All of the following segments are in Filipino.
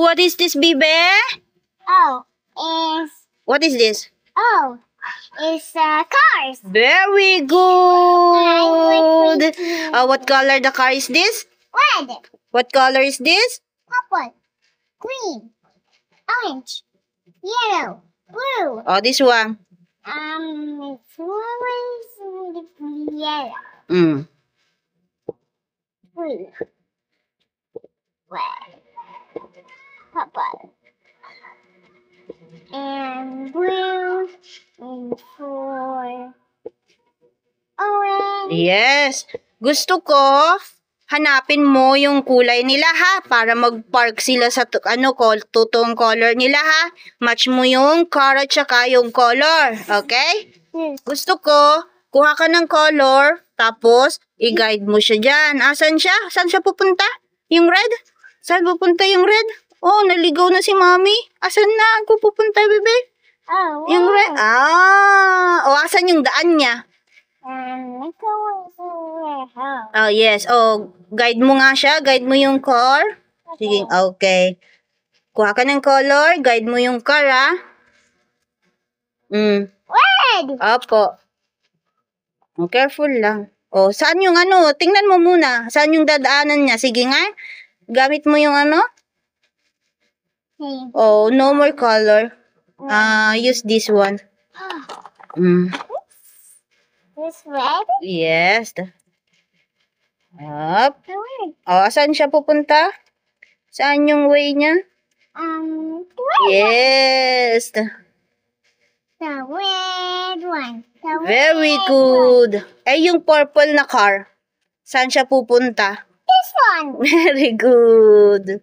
what is this, Bibe? What is this? It's cars. Very good. What color the car is this? Red, What color is this? purple, green, orange, yellow, blue. This one. It's always yellow, blue, red, purple, and blue, and orange. Yes. Gusto ko, hanapin mo yung kulay nila ha, para mag-park sila sa totoong color nila ha. Match mo yung car at saka yung color. Okay? Gusto ko, kuha ka ng color, tapos i-guide mo siya dyan. Asan siya? Saan siya pupunta? Yung red? Saan pupunta yung red? Naligaw na si Mommy. Asan na? Ang pupunta, bebe? Yung red? Asan yung daan niya? Yes. Guide mo nga siya. Guide mo yung car. Sige, okay. Kuha ka ng color. Guide mo yung car, ha? Red! Opo. Careful lang. Saan yung Tingnan mo muna. Saan yung dadaanan niya? Sige nga. Gamit mo yung no more color. Use this one. This red? Yes. Up. Saan siya pupunta? Saan yung way niya? Red. Yes. The red one. Very good. Yung purple na car. Saan siya pupunta? This one. Very good.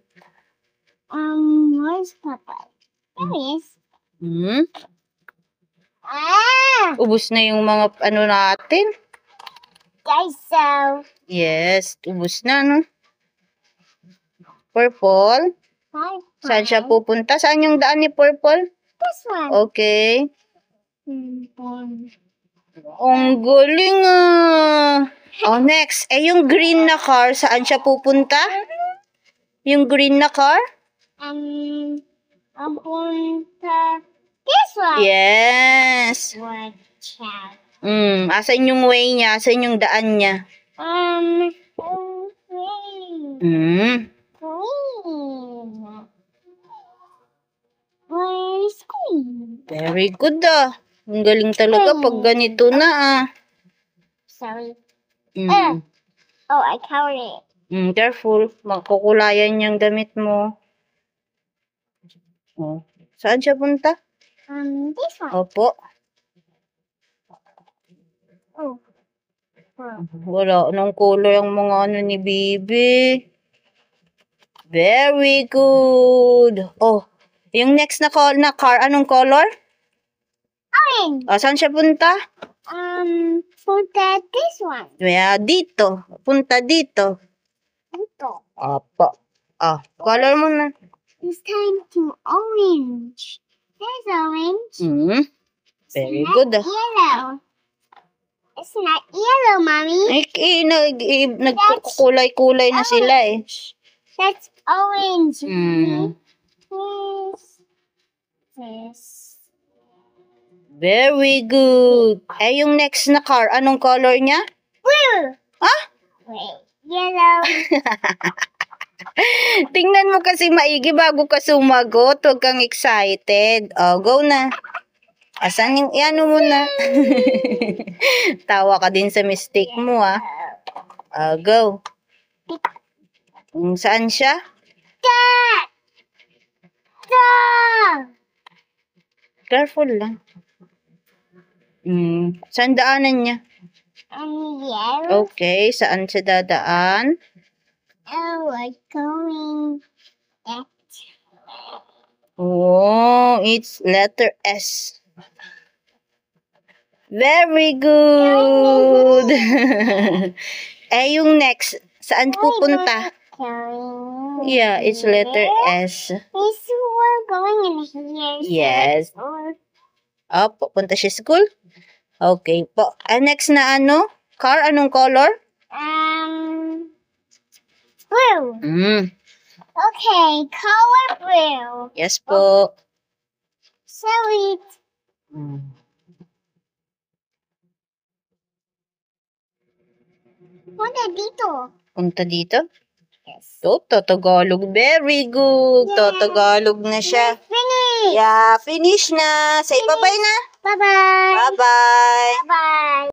Where's purple? There he is. Ubus na yung mga natin. So. Yes, ubus na, no? Purple. Saan siya pupunta? Saan yung daan ni Purple? This one. Okay. Ang galing next. Yung green na car, saan siya pupunta? Yung green na car? Punta. This one. Yes. Watch out. Asan yung way niya? Asan yung daan niya? Green. Where's green? Very good Ang galing talaga pag ganito na Sorry. I covered it. Careful. Makukulayan yung damit mo. Saan siya punta? This one. Opo. Wala nang color ang mga ni Bibi. Very good. Yung next na car, anong color? Orange. Saan siya punta? Punta this one. Yeah, dito. Punta dito. Ito. Opo. Color mo na. It's time to orange. There's orange. Very good. Yellow. It's not yellow, Mommy. Nagkukulay-kulay na sila That's orange. This. Very good. Yung next na car, anong color niya? Blue. Wait, yellow. Tingnan mo kasi maigi bago ka sumagot. Huwag kang excited. Go na. Asan yung mo na? Tawa ka din sa mistake mo go. Saan siya? Careful lang. Saan daanan niya? Yellow. Okay, saan siya dadaan? We're going that. It's letter S. Very good. Yung next, saan pupunta? Yeah, it's letter S. We're going in here. Yes. Pupunta siya school? Okay po. Next na Car, anong color? Blue. Okay, color blue. Yes po. Sweet. Punta dito. Punta dito. Yes. Oh, Tagalog. Very good. Yeah. Tagalog na siya. Finish. Yeah, finish na. Say bye-bye na. Bye-bye. Bye-bye. Bye-bye.